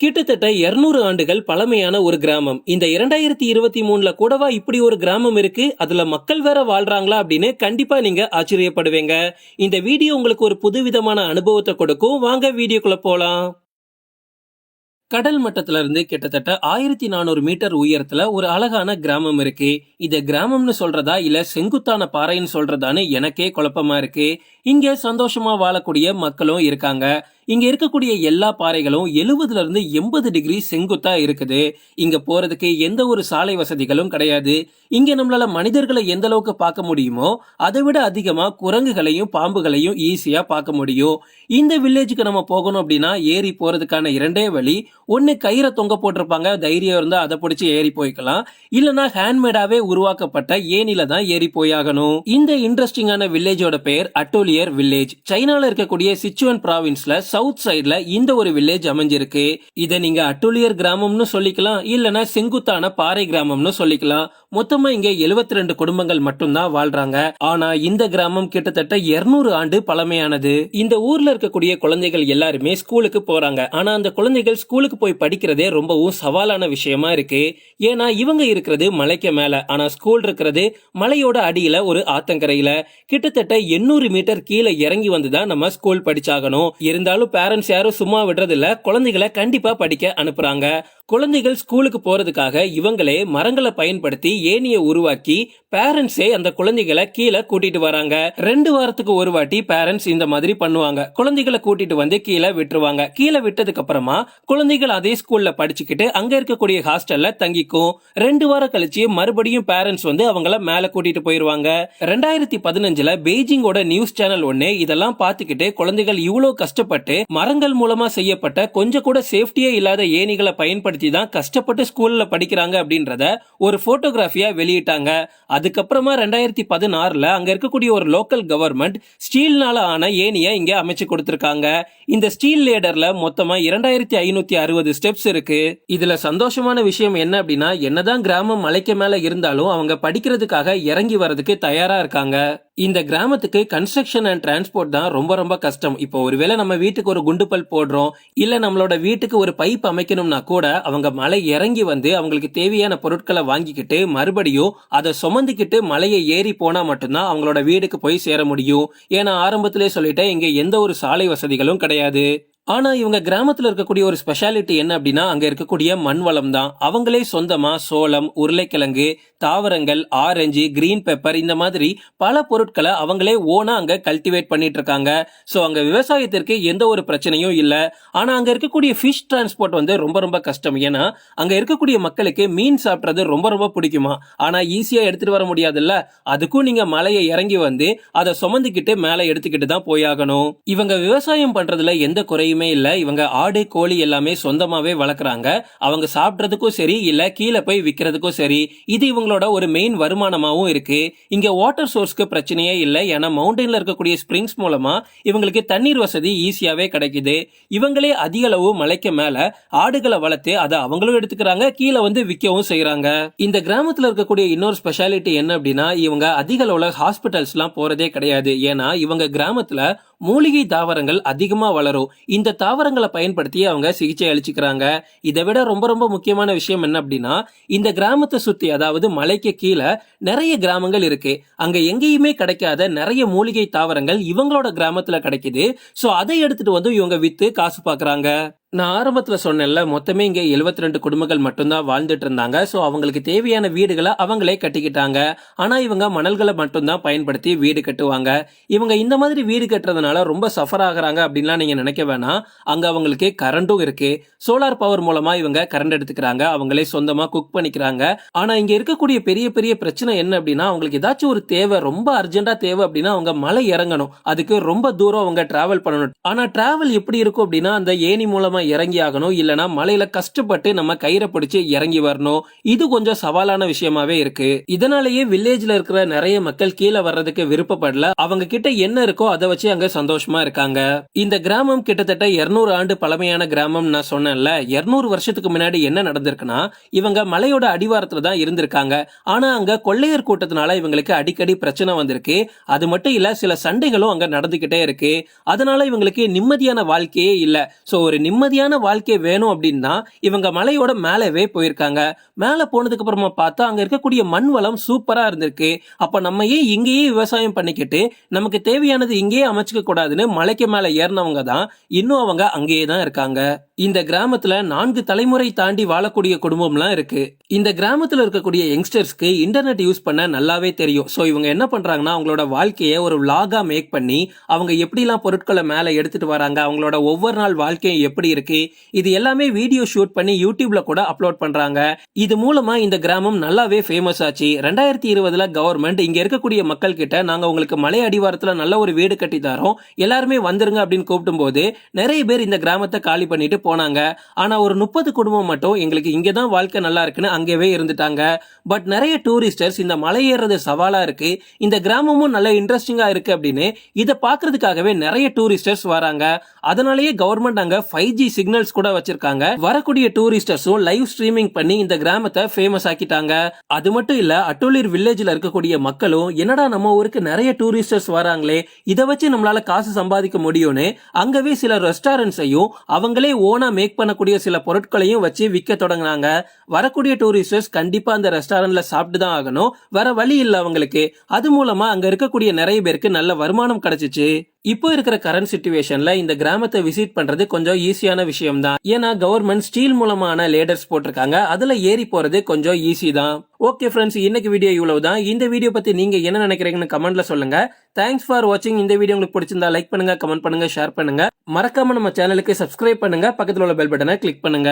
கிட்டத்தட்ட 200 ஆண்டுகள் பழமையான ஒரு கிராமம். இந்த 2023ல கூடவா இப்படி ஒரு கிராமம் இருக்கு, அதுல மக்கள் வேற வாழ்றாங்களா அப்படின்னு கண்டிப்பா நீங்க ஆச்சரியப்படுவீங்க. இந்த வீடியோ உங்களுக்கு ஒரு புதுவிதமான அனுபவத்தை கொடுக்கும். வாங்க வீடியோக்குள்ள போலாம். கடல் மட்டத்துல இருந்து கிட்டத்தட்ட 1400 மீட்டர் உயரத்துல ஒரு அழகான கிராமம் இருக்கு. இத கிராமம்னு சொல்றதா இல்ல செங்குத்தான பாறைன்னு சொல்றதான்னு எனக்கே குழப்பமா இருக்கு. இங்க சந்தோஷமா வாழக்கூடிய மக்களும் இருக்காங்க. இங்க இருக்கக்கூடிய எல்லா பாறைகளும் 70ல இருந்து 80 டிகிரி செங்குத்தா இருக்குது. இங்க போறதுக்கு எந்த ஒரு சாலை வசதிகளும் கிடையாது. இங்க நம்மளால மனிதர்களை எந்த அளவுக்கு பார்க்க முடியுமோ அதை விட அதிகமா குரங்குகளையும் பாம்புகளையும் ஈஸியா பார்க்க முடியும். இந்த வில்லேஜுக்கு நம்ம போகணும் அப்படின்னா ஏறி போறதுக்கான இரண்டே வழி. ஒன்னு கயிறை தொங்க போட்டிருப்பாங்க, தைரியம் இருந்தா அதை பிடிச்சி ஏறி போய்க்கலாம். இல்லனா ஹேண்ட்மேடாவே உருவாக்கப்பட்ட ஏனில தான் ஏறி போயாகணும். இந்த இன்ட்ரெஸ்டிங்கான வில்லேஜோட பெயர் அட்டோலியர் வில்லேஜ். சைனால இருக்கக்கூடிய சிச்சுவன் ப்ராவின்ஸ்ல சவுத் சைடுல இந்த ஒரு வில்லேஜ் அமைஞ்சிருக்கு. இத நீங்க அட்டோலியர் கிராமம்னு சொல்லிக்கலாம், இல்லனா செங்குத்தான பாறை கிராமம்னு சொல்லிக்கலாம். மொத்தமா இங்க 72 குடும்பங்கள் மட்டும்தான் வாழ்றாங்க. ஆனா இந்த கிராமம் கிட்டத்தட்ட 200 ஆண்டு பழமையானது. இந்த ஊர்ல இருக்கக்கூடிய குழந்தைகள் எல்லாருமே ஸ்கூலுக்கு போறாங்க. ஆனா அந்த குழந்தைகள் ஸ்கூலுக்கு போய் படிக்கிறதே ரொம்பவும் சவாலான விஷயமா இருக்கு. ஏன்னா இவங்க இருக்கிறது மலைக்கு மேல, ஆனா ஸ்கூல் இருக்கிறது மலையோட அடியில ஒரு ஆத்தங்கரையில. கிட்டத்தட்ட 800 மீட்டர் கீழே இறங்கி வந்துதான் நம்ம ஸ்கூல் படிச்சாகணும். இருந்தாலும் பேரண்ட்ஸ் யாரும் சும்மா விடுறதில்ல, குழந்தைகளை கண்டிப்பா படிக்க அனுப்புறாங்க. குழந்தைகள் ஸ்கூலுக்கு போறதுக்காக இவங்களே மரங்களை பயன்படுத்தி ஏணியை உருவாக்கி பேரண்ட்ஸே அந்த குழந்தைகளை கீழே கூட்டிட்டு வராங்க. 2 வாரத்துக்கு ஒரு வாட்டி பேரண்ட்ஸ் இந்த மாதிரி பண்ணுவாங்க. குழந்தைகளை கூட்டிட்டு வந்து கீழே விட்டுருவாங்க. கீழே விட்டதுக்கு அப்புறமா குழந்தைகள் அதே ஸ்கூல்ல படிச்சுக்கிட்டு அங்க இருக்கக்கூடிய ஹாஸ்டல்ல தங்கிக்கும். 2 வாரம் கழிச்சு மறுபடியும் பேரண்ட்ஸ் வந்து அவங்கள மேல கூட்டிட்டு போயிருவாங்க. 2015ல பெய்ஜிங்கோட நியூஸ் சேனல் ஒண்ணு இதெல்லாம் பார்த்துக்கிட்டு குழந்தைகள் இவ்வளவு கஷ்டப்பட்டு மரங்கள் மூலமா செய்யப்பட்ட கொஞ்சம் கூட சேஃப்டியே இல்லாத ஏணிகளை பயன்படுத்தி தான் கஷ்டப்பட்டு ஸ்கூல்ல படிக்கிறாங்க அப்படின்றத ஒரு போட்டோகிராஃபியா வெளியிட்டாங்க. அதுக்கப்புறமா 2016ல அங்க இருக்கக்கூடிய ஒரு லோக்கல் கவர்மெண்ட் ஸ்டீல்னால ஆன ஏணியை இங்க அமைச்சு கொடுத்திருக்காங்க. இந்த ஸ்டீல் லேடர்ல மொத்தமா 2560 ஸ்டெப்ஸ் இருக்கு. இதுல சந்தோஷமான விஷயம் என்ன அப்படின்னா, என்னதான் கிராமம் மலைக்கு மேல இருந்தாலும் அவங்க படிக்கிறதுக்காக இறங்கி வரதுக்கு தயாரா இருக்காங்க. இந்த கிராமத்துக்கு கன்ஸ்ட்ரக்ஷன் அண்ட் டிரான்ஸ்போர்ட் தான் ரொம்ப ரொம்ப கஷ்டம். இப்போ ஒருவேளை நம்ம வீட்டுக்கு ஒரு குண்டுபல் போடுறோம், இல்ல நம்மளோட வீட்டுக்கு ஒரு பைப் அமைக்கணும்னா கூட அவங்க மலை இறங்கி வந்து அவங்களுக்கு தேவையான பொருட்களை வாங்கிக்கிட்டு மறுபடியும் அதை சுமந்துக்கிட்டு மலையை ஏறி போனா மட்டும்தான் அவங்களோட வீட்டுக்கு போய் சேர முடியும். ஏன்னா ஆரம்பத்திலே சொல்லிட்டேன், இங்க எந்த ஒரு சாலை வசதிகளும் கிடையாது. ஆனா இவங்க கிராமத்துல இருக்கக்கூடிய ஒரு ஸ்பெஷாலிட்டி என்ன அப்படின்னா, அங்க இருக்கக்கூடிய மண் வளம் தான். அவங்களே சொந்தமா சோளம், உருளைக்கிழங்கு, தாவரங்கள், ஆரஞ்சு, கிரீன் பெப்பர் இந்த மாதிரி பல பொருட்களை அவங்களே ஓனா அங்க கல்டிவேட் பண்ணிட்டு இருக்காங்க. சோ அங்க விவசாயத்திற்கு எந்த ஒரு பிரச்சனையும் இல்ல. ஆனா அங்க இருக்கக்கூடிய ஃபிஷ் டிரான்ஸ்போர்ட் வந்து ரொம்ப ரொம்ப கஷ்டம். ஏன்னா அங்க இருக்கக்கூடிய மக்களுக்கு மீன் சாப்பிடுறது ரொம்ப ரொம்ப பிடிக்குமா, ஆனா ஈஸியா எடுத்துட்டு வர முடியாதுல்ல. அதுக்கும் நீங்க மலையை இறங்கி வந்து அதை சுமந்துக்கிட்டு மேல எடுத்துக்கிட்டு தான் போயாகணும். இவங்க விவசாயம் பண்றதுல எந்த குறையும் இல்ல. இவங்க ஆடு, கோழி எல்லாமே சொந்தமாவே வளர்க்குறாங்க. அவங்க சாப்பிடுறதுக்கும் சரி, இல்ல கீழே போய் விற்கிறதுக்கும் சரி, இது இவங்களோட ஒரு மெயின் வருமானமாவும் இருக்கு. இங்க வாட்டர் சோர்ஸ்க்கு பிரச்சனையே இல்லை. ஏன்னா மவுண்டன்ல இருக்கக்கூடிய ஸ்பிரிங்ஸ் மூலமா இவங்களுக்கு தண்ணீர் வசதி ஈஸியாவே கிடைக்குது. இவங்களே அதிக அளவு மலைக்கு மேல ஆடுகளை வளர்த்து அதை அவங்களும் எடுத்துக்கிறாங்க, கீழே வந்து விற்கவும் செய்யறாங்க. இந்த கிராமத்துல இருக்கக்கூடிய இன்னொரு ஸ்பெஷாலிட்டி என்ன அப்படின்னா, இவங்க அதிக அளவுல ஹாஸ்பிட்டல்ஸ் எல்லாம் போறதே கிடையாது. ஏன்னா இவங்க கிராமத்துல மூலிகை தாவரங்கள் அதிகமா வளரும். இந்த தாவரங்களை பயன்படுத்தி அவங்க சிகிச்சை அளிச்சுக்கிறாங்க. இதை விட ரொம்ப ரொம்ப முக்கியமான விஷயம் என்ன அப்படின்னா, இந்த கிராமத்தை சுத்தி அதாவது மலைக்கு கீழே நிறைய கிராமங்கள் இருக்கு. அங்க எங்கேயுமே கிடைக்காத நிறைய மூலிகை தாவரங்கள் இவங்களோட கிராமத்துல கிடைக்குது. சோ அதை எடுத்துட்டு வந்து இவங்க வித்து காசு பாக்குறாங்க. நான் ஆரம்பத்துல சொன்னேன்ல, மொத்தமே இங்க 72 குடும்பங்கள் மட்டும்தான் வாழ்ந்துட்டு இருந்தாங்க. சோ அவங்களுக்கு தேவையான வீடுகளை அவங்களே கட்டிக்கிட்டாங்க. ஆனா இவங்க மணல்களை மட்டும்தான் பயன்படுத்தி வீடு கட்டுவாங்க. இவங்க இந்த மாதிரி வீடு கட்டுறதுனால ரொம்ப சஃபர் ஆகுறாங்க அப்படின்லாம் நீங்க நினைக்க வேணாம். அங்க அவங்களுக்கு கரண்டும் இருக்கு. சோலார் பவர் மூலமா இவங்க கரண்ட் எடுத்துக்கிறாங்க, அவங்களே சொந்தமா குக் பண்ணிக்கிறாங்க. ஆனா இங்க இருக்கக்கூடிய பெரிய பெரிய பிரச்சனை என்ன அப்படின்னா, அவங்களுக்கு ஏதாச்சும் ஒரு தேவை, ரொம்ப அர்ஜென்டா தேவை அப்படின்னா அவங்க மலை இறங்கணும். அதுக்கு ரொம்ப தூரம் அவங்க டிராவல் பண்ணணும். ஆனா டிராவல் எப்படி இருக்கும் அப்படின்னா, அந்த ஏணி மூலமா இறங்கி ஆகணும், இல்லனா மலையில கஷ்டப்பட்டு நம்ம கயிறை பிடிச்சு இறங்கி வரணும். இது கொஞ்சம் சவாலான விஷயமாவே இருக்கு. இதனாலேயே வில்லேஜ்ல இருக்கிற நிறைய மக்கள் கீழே வர்றதுக்கு விருப்பப்படல. அவங்க கிட்ட என்ன இருக்கோ அதை வச்சு அங்க சந்தோஷமா இருக்காங்க. இந்த கிராமம் கிட்டத்தட்ட 200 ஆண்டு பழமையான கிராமம் நான் சொன்னேன்ல. 200 வருஷத்துக்கு முன்னாடி என்ன நடந்திருக்குன்னா, இவங்க மலையோட அடிவாரத்துல தான் இருந்திருக்காங்க. ஆனா அங்க கொள்ளையர் கூட்டத்தினால இவங்களுக்கு அடிக்கடி பிரச்சனை வந்திருக்கு. அது மட்டும் இல்ல, சில சண்டைகளும் அங்க நடந்துகிட்டே இருக்கு. அதனால இவங்களுக்கு நிம்மதியான வாழ்க்கையே இல்ல. சோ ஒரு நிம்மதி நிம்மதியான வாழ்க்கை வேணும் அப்படின்னா இவங்க மலையோட மேலவே போயிருக்காங்க. மேல போனதுக்கு அப்புறமா பார்த்தா அங்க இருக்கக்கூடிய மண் வளம் சூப்பரா இருந்திருக்கு. அப்ப நம்ம ஏன் இங்கேயே விவசாயம் பண்ணிக்கிட்டு நமக்கு தேவையானது இங்கேயே அமைச்சுக்க கூடாதுன்னு மலைக்கு மேல ஏறினவங்க தான் இன்னும் அவங்க அங்கேயே தான் இருக்காங்க. இந்த கிராமத்துல 4 தலைமுறை தாண்டி வாழக்கூடிய குடும்பம்லாம் இருக்கு. இந்த கிராமத்துல இருக்கக்கூடிய யங்ஸ்டர்ஸ்க்கு இன்டர்நெட் யூஸ் பண்ண நல்லாவே தெரியும். சோ இவங்க என்ன பண்றாங்கன்னா அவங்களோட வாழ்க்கையை ஒரு vlog-ஆ மேக் பண்ணி அவங்க எப்படிலாம் பொருட்களை மேல எடுத்துட்டு வராங்க, அவங்களோட ஒவ்வொரு நாள் வாழ்க்கையும் எப்படி இருக்கு, இது எல்லாமே வீடியோ ஷூட் பண்ணி யூடியூப்ல கூட அப்லோட் பண்றாங்க. இது மூலமா இந்த கிராமம் நல்லாவே ஃபேமஸ் ஆச்சு. 2020ல கவர்மெண்ட் இங்க இருக்கக்கூடிய மக்கள் கிட்ட நாங்க உங்களுக்கு மலை அடிவாரத்துல நல்ல ஒரு வீடு கட்டி தரோம், எல்லாருமே வந்துருங்க அப்படின்னு கூப்பிடும் போது நிறைய பேர் இந்த கிராமத்தை காலி பண்ணிட்டு போனாங்க. ஆனா ஒரு 30 குடும்பம் மட்டும் எங்களுக்கு இங்கதான் வாழ்க்கை நல்லா இருக்குன்னு அங்கேயே இருந்துட்டாங்க. பட் நிறைய டூரிஸ்டர்ஸ் இந்த மலை ஏறது சவாலா இருக்கு, இந்த கிராமமும் நல்ல இன்ட்ரெஸ்டிங்கா இருக்கு அப்படின்னு இதை பாக்குறதுக்காகவே நிறைய டூரிஸ்டர்ஸ் வராங்க. அதனாலேயே கவர்மெண்ட் அங்க 5G சிக்னல்ஸ் கூட வச்சிருக்காங்க. வரக்கூடிய டூரிஸ்டர்ஸும் லைவ் ஸ்ட்ரீமிங் பண்ணி இந்த கிராமத்தை ஃபேமஸ் ஆக்கிட்டாங்க. அது மட்டும் இல்ல, அட்டோலிர் வில்லேஜ்ல இருக்கக்கூடிய மக்களும் என்னடா நம்ம ஊருக்கு நிறைய டூரிஸ்டர்ஸ் வராங்களே, இதை வச்சு நம்மளால காசு சம்பாதிக்க முடியும்னு அங்கவே சில ரெஸ்டாரண்ட்ஸையும் அவங்களே ஓனா மேக் பண்ணக்கூடிய சில பொருட்களையும் வச்சு விற்க தொடங்கினாங்க. வரக்கூடிய டூரிஸ்டர்ஸ் கண்டிப்பா அந்த ரெஸ்டாரண்ட்ல சாப்பிட்டு தான் ஆகணும், வேற வழி இல்ல அவங்களுக்கு. அது மூலமா அங்க இருக்கக்கூடிய நிறைய பேருக்கு நல்ல வருமானம் கிடைச்சிச்சு. இப்போ இருக்கிற கரண்ட் சிச்சுவேஷன்ல இந்த கிராமத்தை விசிட் பண்றது கொஞ்சம் ஈஸியான விஷயம் தான். ஏன்னா கவர்மெண்ட் ஸ்டீல் மூலமான லேடர்ஸ் போட்டிருக்காங்க, அதுல ஏறி போறது கொஞ்சம் ஈஸி தான். ஓகே ஃப்ரெண்ட்ஸ், இன்னைக்கு வீடியோ இவ்வளவுதான். இந்த வீடியோ பத்தி நீங்க என்ன நினைக்கிறீங்கன்னு கமெண்ட்ல சொல்லுங்க. தேங்க்ஸ் ஃபார் வாட்சிங். இந்த வீடியோ உங்களுக்கு பிடிச்சிருந்தா லைக் பண்ணுங்க, கமெண்ட் பண்ணுங்க, ஷேர் பண்ணுங்க. மறக்காம நம்ம சேனலுக்கு சப்ஸ்கிரைப் பண்ணுங்க, பக்கத்துல உள்ள பெல் பட்டனை கிளிக் பண்ணுங்க.